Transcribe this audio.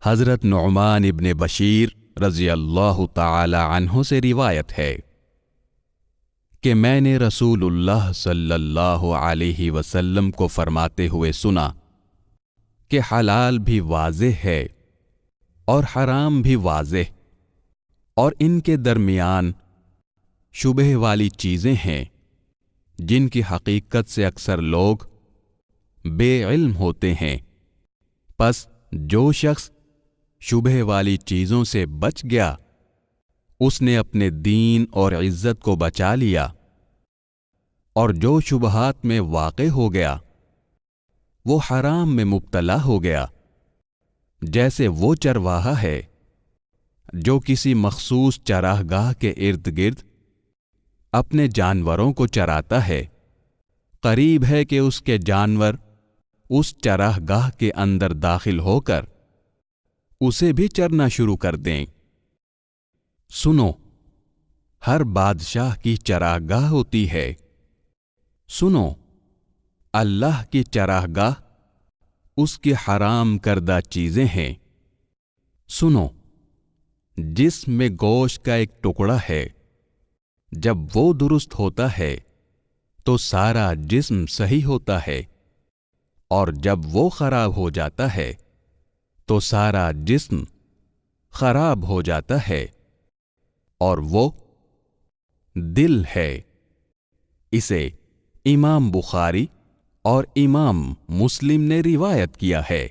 حضرت نعمان ابن بشیر رضی اللہ تعالی عنہ سے روایت ہے کہ میں نے رسول اللہ صلی اللہ علیہ وسلم کو فرماتے ہوئے سنا کہ حلال بھی واضح ہے اور حرام بھی واضح، اور ان کے درمیان شبہ والی چیزیں ہیں جن کی حقیقت سے اکثر لوگ بے علم ہوتے ہیں۔ پس جو شخص شبہ والی چیزوں سے بچ گیا اس نے اپنے دین اور عزت کو بچا لیا، اور جو شبہات میں واقع ہو گیا وہ حرام میں مبتلا ہو گیا، جیسے وہ چرواہا ہے جو کسی مخصوص چراہ گاہ کے ارد گرد اپنے جانوروں کو چراتا ہے، قریب ہے کہ اس کے جانور اس چراہ گاہ کے اندر داخل ہو کر اسے بھی چرنا شروع کر دیں۔ سنو، ہر بادشاہ کی چراہ گاہ ہوتی ہے۔ سنو، اللہ کی چراہ گاہ اس کی حرام کردہ چیزیں ہیں۔ سنو، جسم میں گوشت کا ایک ٹکڑا ہے، جب وہ درست ہوتا ہے تو سارا جسم صحیح ہوتا ہے، اور جب وہ خراب ہو جاتا ہے تو سارا جسم خراب ہو جاتا ہے، اور وہ دل ہے۔ اسے امام بخاری اور امام مسلم نے روایت کیا ہے۔